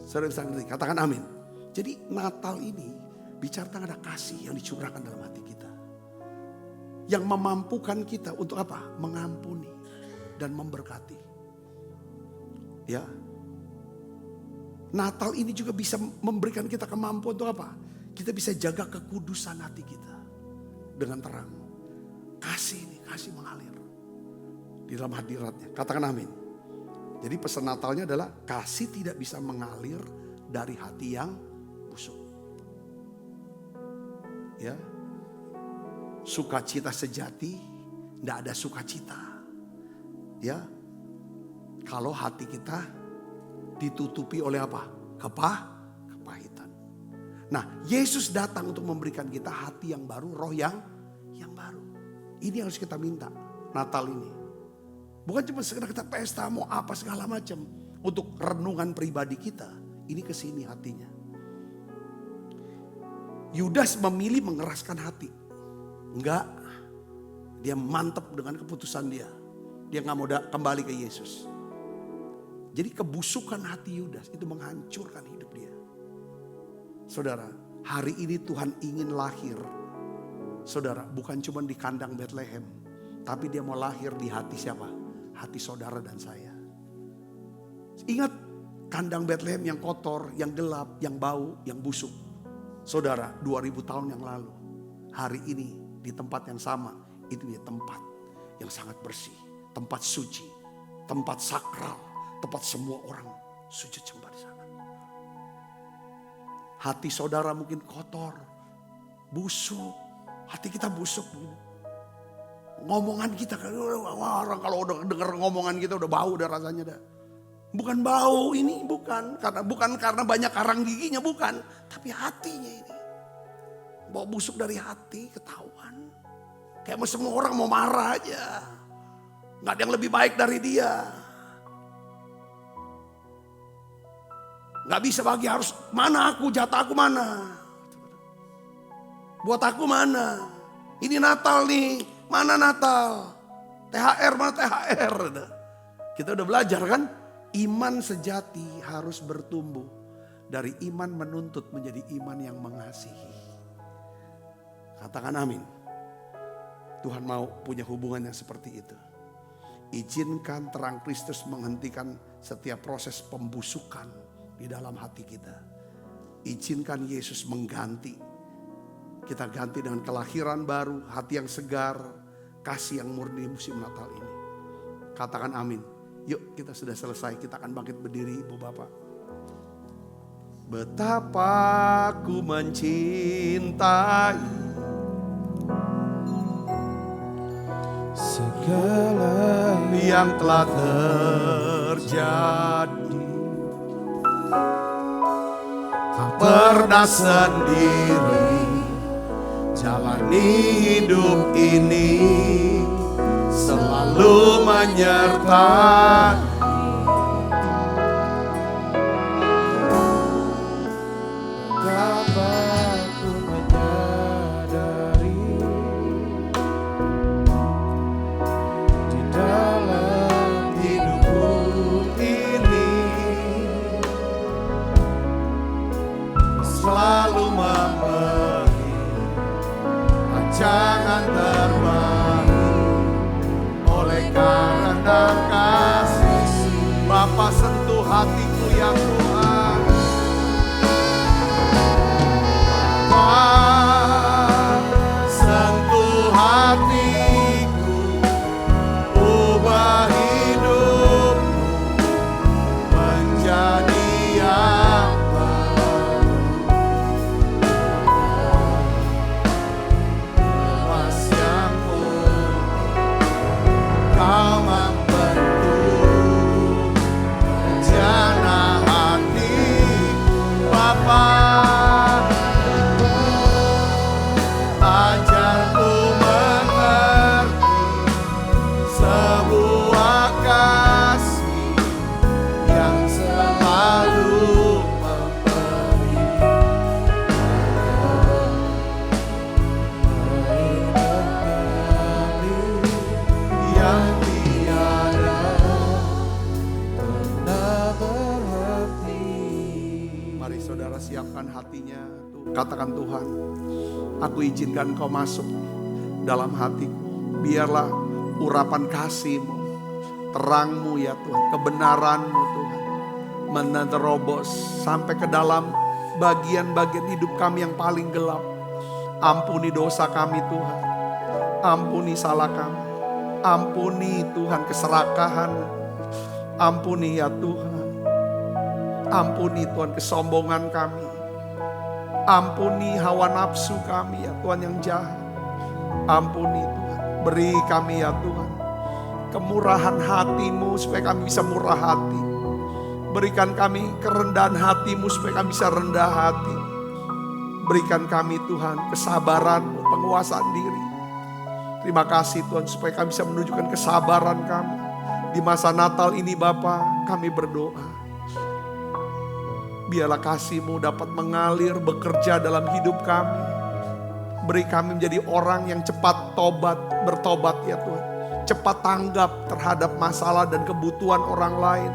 Saudara bisa ngerti, katakan amin. Jadi Natal ini bicara tentang ada kasih yang dicurahkan dalam hati kita. Yang memampukan kita untuk apa? Mengampuni dan memberkati. Ya. Natal ini juga bisa memberikan kita kemampuan untuk apa? Kita bisa jaga kekudusan hati kita dengan terang. Kasih ini, kasih mengalir di dalam hadiratnya. Katakan amin. Jadi pesan Natalnya adalah kasih tidak bisa mengalir dari hati yang busuk. Ya, sukacita sejati, tidak ada sukacita. Ya, kalau hati kita ditutupi oleh apa? Kepahitan. Nah, Yesus datang untuk memberikan kita hati yang baru, roh yang baru. Ini harus kita minta Natal ini. Bukan cuma sekedar kita pesta, mau apa segala macam. Untuk renungan pribadi kita, ini kesini hatinya. Yudas memilih mengeraskan hati. Enggak, dia mantap dengan keputusan dia. Dia gak mau kembali ke Yesus. Jadi kebusukan hati Yudas itu menghancurkan hidup dia. Saudara, hari ini Tuhan ingin lahir. Saudara, bukan cuma di kandang Bethlehem. Tapi dia mau lahir di hati siapa? Hati saudara dan saya. Ingat kandang Bethlehem yang kotor, yang gelap, yang bau, yang busuk. Saudara, 2000 tahun yang lalu. Hari ini di tempat yang sama. Itu dia tempat yang sangat bersih. Tempat suci. Tempat sakral. Tempat semua orang sujud sembah di sana. Hati saudara mungkin kotor. Busuk. Hati kita busuk. Ngomongan kita. Orang kalau udah dengar ngomongan kita udah bau udah rasanya dah. Bukan bau ini, bukan karena banyak karang giginya, bukan. Tapi hatinya ini. Bau busuk dari hati, ketahuan. Kayak semua orang mau marah aja. Gak ada yang lebih baik dari dia. Gak bisa bagi, harus mana aku, jatah aku mana. Buat aku mana. Ini Natal nih, mana Natal. THR mana THR. Kita udah belajar kan. Iman sejati harus bertumbuh. Dari iman menuntut menjadi iman yang mengasihi. Katakan amin. Tuhan mau punya hubungan yang seperti itu. Izinkan terang Kristus menghentikan setiap proses pembusukan di dalam hati kita. Izinkan Yesus mengganti. Kita ganti dengan kelahiran baru, hati yang segar, kasih yang murni musim Natal ini. Katakan amin. Yuk, kita sudah selesai, kita akan bangkit berdiri Ibu Bapak. Betapa ku mencintai segala yang telah terjadi. Tak pernah sendiri jalani hidup ini, selalu menyertai. Betapa ku menyadari di dalam hidupku ini selalu memberi jangan terbang oleh karena kasih. Bapa sentuh hatiku ya Tuhan. Bapa sentuh hatiku, ubah hidupku menjadi yang baru. Lepas yang kau membentuk rencana hatiku, Bapa. Ajarku mengerti sebuah kasih yang selalu memberi yang tiada pernah berhenti. Mari saudara siapkan hatinya. Katakan Tuhan, aku izinkan Kau masuk dalam hatiku. Biarlah urapan kasih-Mu, terang-Mu ya Tuhan, kebenaran-Mu Tuhan, menerobos sampai ke dalam bagian-bagian hidup kami yang paling gelap. Ampuni dosa kami Tuhan, ampuni salah kami, ampuni Tuhan keserakahan, ampuni ya Tuhan, ampuni Tuhan kesombongan kami. Ampuni hawa nafsu kami ya Tuhan yang jahat. Ampuni Tuhan. Beri kami ya Tuhan kemurahan hati-Mu supaya kami bisa murah hati. Berikan kami kerendahan hati-Mu supaya kami bisa rendah hati. Berikan kami Tuhan kesabaran-Mu, penguasaan diri. Terima kasih Tuhan supaya kami bisa menunjukkan kesabaran kami. Di masa Natal ini Bapa, kami berdoa. Biarlah kasih-Mu dapat mengalir, bekerja dalam hidup kami. Beri kami menjadi orang yang cepat bertobat ya Tuhan. Cepat tanggap terhadap masalah dan kebutuhan orang lain.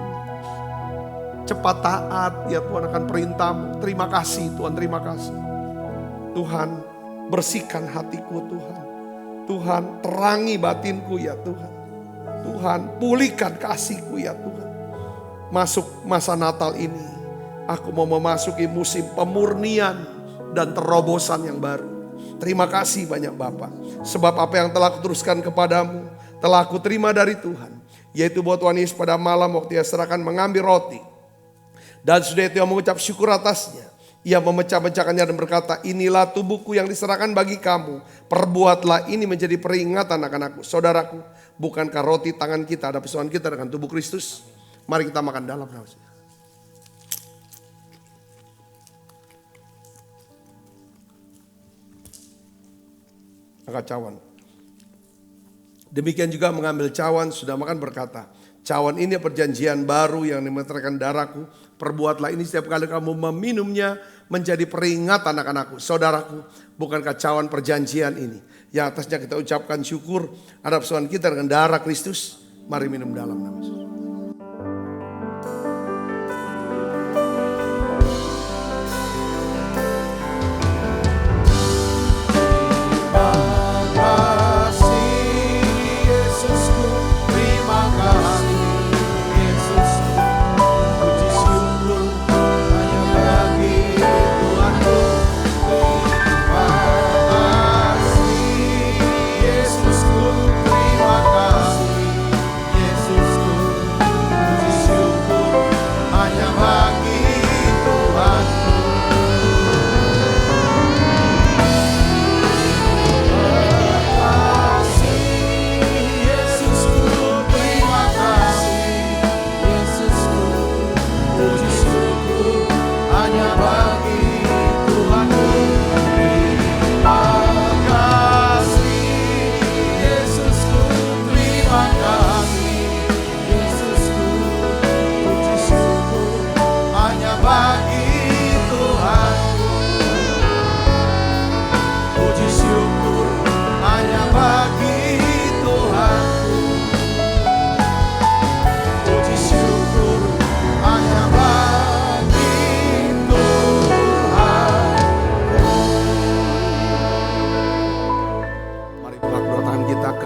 Cepat taat ya Tuhan akan perintah-Mu. Terima kasih Tuhan, terima kasih. Tuhan, bersihkan hatiku Tuhan. Tuhan, terangi batinku ya Tuhan. Tuhan, pulihkan kasih-Ku ya Tuhan. Masuk masa Natal ini, aku mau memasuki musim pemurnian dan terobosan yang baru. Terima kasih banyak Bapa. Sebab apa yang telah kuteruskan kepadamu, telah aku terima dari Tuhan. Yaitu bahwa Tuhan Yesus pada malam waktu Ia serahkan mengambil roti. Dan sudah itu Ia mengucap syukur atasnya. Ia memecah-mecahkannya dan berkata, inilah tubuhku yang diserahkan bagi kamu. Perbuatlah ini menjadi peringatan akan aku. Saudaraku, bukankah roti tangan kita ada persoalan kita dengan tubuh Kristus? Mari kita makan dalam nama Tuhan. Angkat cawan. Demikian juga mengambil cawan, sudah makan berkata, cawan ini perjanjian baru yang dimeteraikan darahku. Perbuatlah ini setiap kali kamu meminumnya menjadi peringatan akan aku. Saudaraku, bukankah cawan perjanjian ini yang atasnya kita ucapkan syukur ada persoalan kita dengan darah Kristus? Mari minum dalam nama Yesus.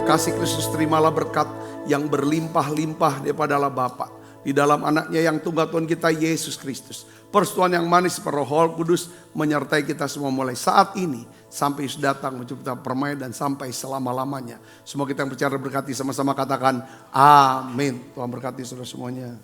Kasih Kristus, terimalah berkat yang berlimpah-limpah daripada Allah Bapa di dalam anaknya yang tunggal Tuhan kita Yesus Kristus. Persetujuan yang manis per Roh Kudus menyertai kita semua mulai saat ini sampai Yesus datang menjemput permainan dan sampai selama-lamanya. Semua kita yang percaya berkati sama-sama katakan amin. Tuhan berkati saudara semuanya.